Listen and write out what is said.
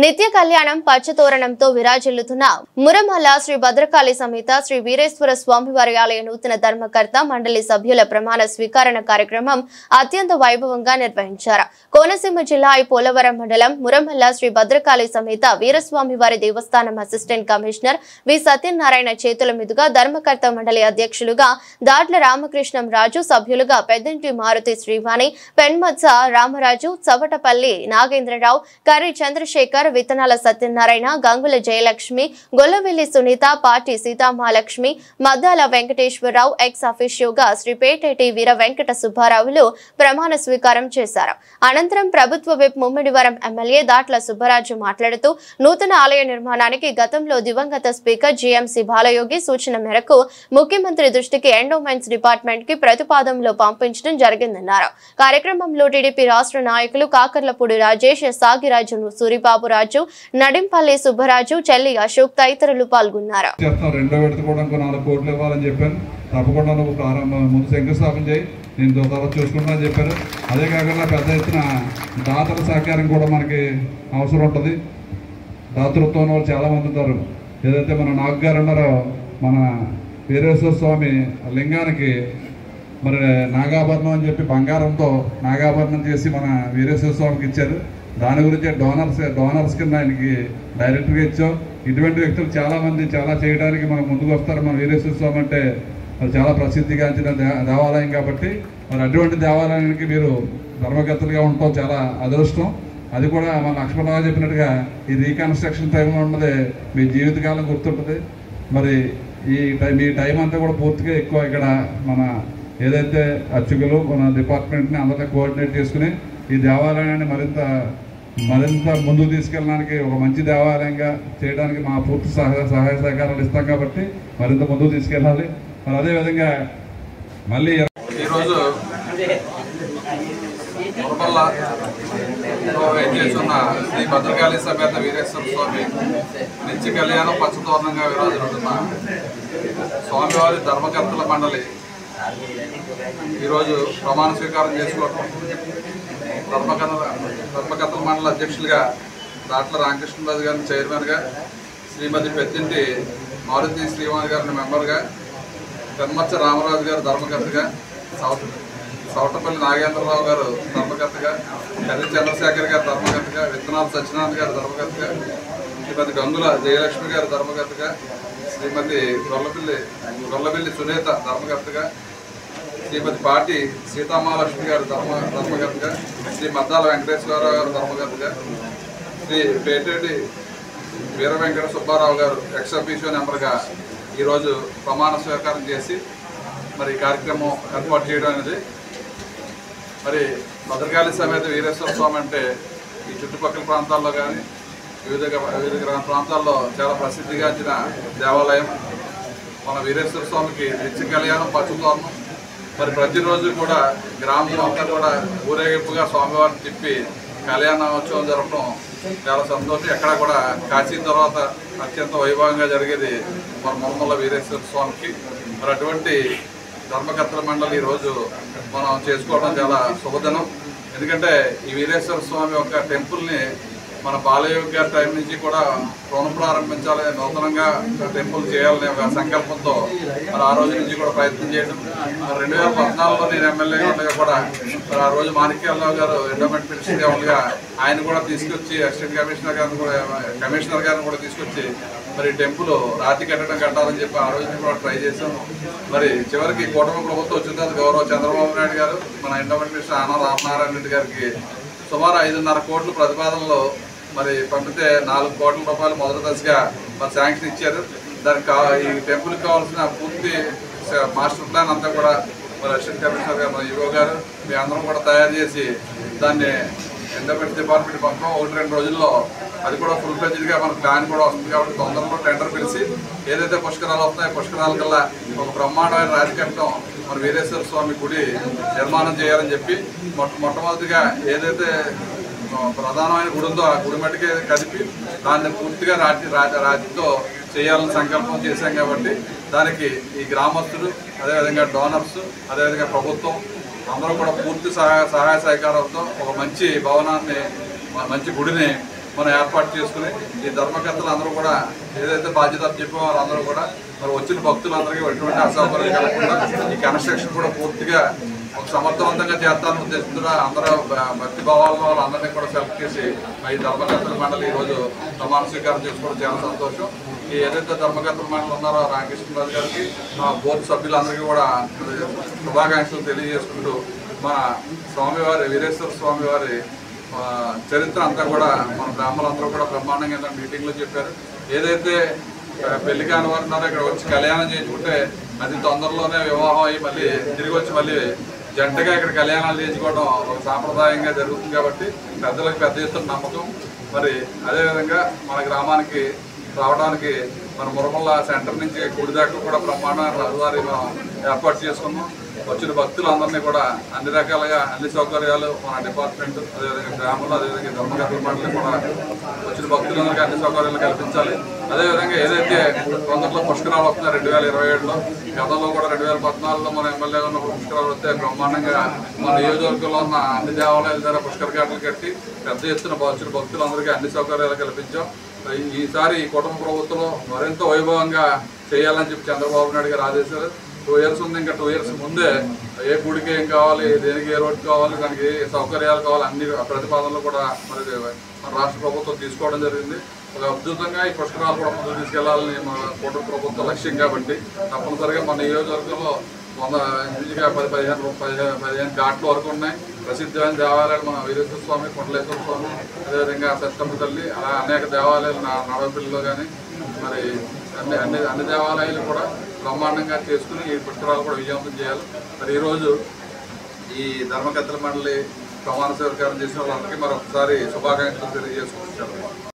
నిత్య కళ్యాణం పచ్చతోరణంతో విరాజిల్లుతున్న మురమల్ల శ్రీ భద్రకాళి సమేత శ్రీ వీరేశ్వర స్వామివారి ఆలయ నూతన ధర్మకర్త మండలి సభ్యుల ప్రమాణ స్వీకరణ కార్యక్రమం అత్యంత వైభవంగా నిర్వహించారు. కోనసీమ జిల్లా పోలవరం మండలం మురమల్ల శ్రీ భద్రకాళి సమేత వీరస్వామివారి దేవస్థానం అసిస్టెంట్ కమిషనర్ వి సత్యనారాయణ చేతుల మీదుగా ధర్మకర్త మండలి అధ్యక్షులుగా దాట్ల రామకృష్ణం రాజు, సభ్యులుగా పెద్దంటి మారుతి శ్రీవాణి, పెన్మత్స రామరాజు, చవటపల్లి నాగేంద్రరావు, కర్రి చంద్రశేఖర్, విత్తనాల సత్యనారాయణ, గంగుల జయలక్ష్మి, గొల్లవెల్లి సునీత, పార్టీ సీతామహాలక్ష్మి, మద్దాల వెంకటేశ్వరరావు, ఎక్స్ అఫీషియోగా శ్రీ పేటేటి వీర వెంకట సుబ్బారావులు ప్రమాణ స్వీకారం చేశారు. అనంతరం ప్రభుత్వ విప్ ముమ్మిడివరం ఎమ్మెల్యే దాట్ల సుబ్బరాజు మాట్లాడుతూ నూతన ఆలయ నిర్మాణానికి గతంలో దివంగత స్పీకర్ జీఎంసీ బాలయోగి సూచన మేరకు ముఖ్యమంత్రి దృష్టికి ఎండోమెంట్స్ డిపార్ట్మెంట్ కి ప్రతిపాదనలో పంపించడం జరిగిందన్నారు. కార్యక్రమంలో టీడీపీ రాష్ట్ర నాయకులు కాకర్లపూడి రాజేష్, సాగిరాజు సూరిబాబు రాజు, నడింపల్లి సుబ్బరాజు, చెల్లి అశోక్ తదితరులు పాల్గొన్నారు. తప్పకుండా నువ్వు ముందు శంకుస్థాపన చేయి, నేను తర్వాత చూసుకుంటా అని చెప్పారు. అదే కాకుండా పెద్ద ఎత్తున దాతల సహకారం కూడా మనకి అవసరం ఉంటుంది. దాతృత్వం వాళ్ళు చాలామంది ఉంటారు. ఏదైతే మన నాగ్ గారు ఉన్నారో మన వీరేశ్వర స్వామి లింగానికి మరి నాగాభరణం అని చెప్పి బంగారంతో నాగాభరణం చేసి మన వీరేశ్వర స్వామికి ఇచ్చారు. దాని గురించి డోనర్స్ కింద ఆయనకి డైరెక్టర్గా ఇచ్చాం. ఇటువంటి వ్యక్తులు చాలామంది చాలా చేయడానికి మనకు ముందుకు వస్తారు. మన వీరేశ్వర స్వామి అంటే మరి చాలా ప్రసిద్ధిగాంచిన దేవాలయం కాబట్టి మరి అటువంటి దేవాలయానికి మీరు ధర్మకర్తలుగా ఉండటం చాలా అదృష్టం. అది కూడా మన లక్ష్మణరావు చెప్పినట్టుగా ఈ రీకన్స్ట్రక్షన్ టైంలో ఉన్నది మీ జీవితకాలం గుర్తుంటుంది. మరి మీ టైం అంతా కూడా పూర్తిగా ఎక్కువ ఇక్కడ మన ఏదైతే అర్చకులు మన డిపార్ట్మెంట్ని అందరినీ కోఆర్డినేట్ చేసుకుని ఈ దేవాలయాన్ని మరింత ముందుకు తీసుకెళ్ళడానికి ఒక మంచి దేవాలయంగా చేయడానికి మా పూర్తి సహాయ సహకారాలు ఇస్తాం కాబట్టి మరింత ముందుకు తీసుకెళ్ళాలి. మరి అదేవిధంగా మళ్ళీ ఈరోజు మురమల్లో చేస్తున్న శ్రీ భద్రకాళి సమేత వీరేశ్వర స్వామి నిత్య కళ్యాణం పచ్చతోరణంగా విరాజిల్లుతున్న స్వామివారి ధర్మకర్తల మండలి ఈరోజు ప్రమాణ స్వీకారం చేసుకోవడం. ధర్మకర్తల మండలి అధ్యక్షులుగా దాట్ల రామకృష్ణరాజు గారిని చైర్మన్గా, శ్రీమతి పెద్దింటి మారుతి శ్రీవాణి గారిని మెంబర్గా, పెన్మత్స రామరాజు గారు ధర్మకర్తగా, చవటపల్లి నాగేంద్రరావు గారు ధర్మకర్తగా, కర్రి చంద్రశేఖర్ గారు ధర్మకర్తగా, విత్తనాల సత్యనారాయణ గారు ధర్మకర్తగా, శ్రీమతి గంగుల జయలక్ష్మి గారు ధర్మకర్తగా, శ్రీమతి గొల్లవెల్లి సునీత ధర్మకర్తగా, శ్రీమతి పార్టీ సీతామహాలక్ష్మి గారు ధర్మకర్తగా, శ్రీ మద్దాల వెంకటేశ్వరరావు గారు ధర్మకర్తగా, శ్రీ పేటేటి వీర వెంకట సుబ్బారావు గారు ఎక్స్ అఫీషియో నెంబర్గా ఈరోజు ప్రమాణ స్వీకారం చేసి మరి ఈ కార్యక్రమం ఏర్పాటు చేయడం అనేది మరి భద్రకాళి సమేత వీరేశ్వర స్వామి అంటే ఈ చుట్టుపక్కల ప్రాంతాల్లో కానీ వివిధ ప్రాంతాల్లో చాలా ప్రసిద్ధిగాంచిన దేవాలయం. మన వీరేశ్వర స్వామికి నిత్య కళ్యాణం పచ్చతోరణం. మరి ప్రతిరోజు కూడా గ్రామం అంతా కూడా ఊరేగింపుగా స్వామివారిని తిప్పి కళ్యాణోత్సవం జరపడం చాలా సంతోషం. ఎక్కడ కూడా కాశీ తర్వాత అత్యంత వైభవంగా జరిగేది మన మురమల్ల వీరేశ్వర స్వామికి. మరి అటువంటి ధర్మకర్తల మండలి ఈరోజు మనం చేసుకోవడం చాలా శుభదినం. ఎందుకంటే ఈ వీరేశ్వర స్వామి యొక్క టెంపుల్ని మన బాలయోగి గారి టైం నుంచి కూడా పునఃప్రారంభించాలి, నూతనంగా టెంపుల్ చేయాలనే ఒక సంకల్పంతో మరి ఆ రోజు నుంచి కూడా ప్రయత్నం చేయడం. 2014లో నేను ఎమ్మెల్యేగా ఉండగా కూడా మరి ఆ రోజు మాణిక్యాలరావు గారు ఎండోమెంట్ ప్రిన్సిపల్గా ఆయన కూడా తీసుకొచ్చి అసిస్టెంట్ కమిషనర్ గారిని కూడా తీసుకొచ్చి మరి టెంపుల్ రాతి కట్టాలని చెప్పి ఆ రోజు కూడా ట్రై చేశాము. మరి చివరికి కూటమి ప్రభుత్వం వచ్చిన తర్వాత గౌరవ చంద్రబాబు నాయుడు గారు మన ఎండోమెంట్ మినిస్టర్ ఆన రామనారాయణ రెడ్డి గారికి సుమారు 5.5 కోట్ల ప్రతిపాదనలో మరి పంపితే 4 కోట్ల రూపాయలు మొదటి దశగా మరి శాంక్షన్ ఇచ్చారు. దానికి ఈ టెంపుల్కి కావాల్సిన పూర్తి మాస్టర్ ప్లాన్ అంతా కూడా మరి అసిస్టెంట్ కమిషనర్ గారు మన ఈవో గారు మీ అందరం కూడా తయారు చేసి దాన్ని ఎండోమెంట్ డిపార్ట్మెంట్ పంపడం 1-2 రోజుల్లో అది కూడా ఫుల్ ఫ్లెడ్జ్డ్గా మన ప్లాన్ కూడా వస్తుంది. కాబట్టి తొందరలో టెండర్ పిలిచి ఏదైతే పుష్కరాలు వస్తాయో పుష్కరాల కల్లా ఒక బ్రహ్మాండమైన రాజకట్టం మన వీరేశ్వర స్వామి గుడి నిర్మాణం చేయాలని చెప్పి మొట్టమొదటిగా ఏదైతే ప్రధానమైన గుడి ఉందో ఆ గుడి మట్టికే కదిపి దాన్ని పూర్తిగా రాతితో చేయాలని సంకల్పం చేశాం. కాబట్టి దానికి ఈ గ్రామస్తులు, అదేవిధంగా డోనర్స్, అదేవిధంగా ప్రభుత్వం అందరూ కూడా పూర్తి సహాయ సహకారాలతో ఒక మంచి భవనాన్ని, మంచి గుడిని మనం ఏర్పాటు చేసుకుని ఈ ధర్మకర్తలు అందరూ కూడా ఏదైతే బాధ్యత చెప్పామో వాళ్ళందరూ కూడా మరి వచ్చిన భక్తులందరికీ ఎటువంటి అసౌకర్యాలు కలగకుండా ఈ కన్స్ట్రక్షన్ కూడా పూర్తిగా ఒక సమర్థవంతంగా చేస్తానని ఉద్దేశంతో అందరూ భక్తి భావాలను వాళ్ళందరినీ కూడా సెలెక్ట్ చేసి ఈ ధర్మకర్తల మండలి ఈరోజు ప్రమాణ స్వీకారం చేసుకోవడం చాలా సంతోషం. ఈ ఏదైతే ధర్మకర్తల మండలి ఉన్నారో రామకృష్ణరాజు గారికి బోర్డు సభ్యులందరికీ కూడా శుభాకాంక్షలు తెలియజేసుకుంటూ మన స్వామివారి వీరేశ్వర స్వామి వారి చరిత్ర అంతా కూడా మన బ్రాహ్మణులందరూ కూడా బ్రహ్మాండంగా మీటింగ్లో చెప్పారు. ఏదైతే పెళ్లి కాని వారు ఉన్నారో ఇక్కడ వచ్చి కళ్యాణం చేయించుకుంటే అది తొందరలోనే వివాహం అయ్యి మళ్ళీ తిరిగి వచ్చి మళ్ళీ జంటగా ఇక్కడ కళ్యాణాలు చేయించుకోవడం ఒక సాంప్రదాయంగా జరుగుతుంది. కాబట్టి పెద్దలకు పెద్ద ఎత్తున నమ్మకం. మరి అదేవిధంగా మన గ్రామానికి రావడానికి మన మురమల్ల సెంటర్ నుంచి గుడి దాకా కూడా బ్రహ్మాండమైన రహదారి మనం ఏర్పాటు చేసుకున్నాం. వచ్చిన భక్తులందరినీ కూడా అన్ని రకాలుగా అన్ని సౌకర్యాలు మన డిపార్ట్మెంట్ అదేవిధంగా గ్రామంలో అదేవిధంగా ధర్మకర్తల మండలి కూడా వచ్చిన భక్తులందరికీ అన్ని సౌకర్యాలు కల్పించాలి. అదేవిధంగా ఏదైతే తొందరలో పుష్కరాలు వస్తున్నాయి 2027లో, గతంలో కూడా 2014లో మన ఎమ్మెల్యే ఉన్నప్పుడు పుష్కరాలు వస్తే బ్రహ్మాండంగా మన నియోజకవర్గంలో ఉన్న అన్ని దేవాలయాల ద్వారా పుష్కర ఘాట్లు కట్టి పెద్ద ఎత్తున వచ్చిన భక్తులందరికీ అన్ని సౌకర్యాలు కల్పించాం. ఈసారి కుటుంబ ప్రభుత్వంలో మరింత వైభవంగా చేయాలని చెప్పి చంద్రబాబు నాయుడు గారు ఆదేశాలు. 2 years ఉంది, ఇంకా 2 years ముందే ఏ గుడికి ఏం కావాలి, దేనికి ఏ రోడ్డు కావాలి, దానికి ఏ సౌకర్యాలు కావాలి అన్ని ప్రతిపాదనలు కూడా మరి మన రాష్ట్ర ప్రభుత్వం తీసుకోవడం జరిగింది. ఒక అద్భుతంగా ఈ పుష్కరాలు కూడా ముందుకు తీసుకెళ్లాలని మన కుటుంబ ప్రభుత్వ లక్ష్యం. కాబట్టి తప్పనిసరిగా మన నియోజకవర్గంలో 15 ఘాట్ల వరకు ఉన్నాయి. ప్రసిద్ధమైన దేవాలయాలు మన వీరేశ్వర స్వామి, కొండలేశ్వర స్వామి, అదేవిధంగా సత్తమ్మ తల్లి, అలా అనేక దేవాలయాలు నడవపిల్లిలో కానీ మరి అన్ని దేవాలయాలు కూడా బ్రహ్మాండంగా చేసుకుని ఈ పుష్కరాలు కూడా విజయవంతం చేయాలి. మరి ఈరోజు ఈ ధర్మకర్తల మండలి ప్రమాణ స్వీకారం చేసిన వాళ్ళందరికీ మరొకసారి శుభాకాంక్షలు తెలియజేసుకుంటున్నాను.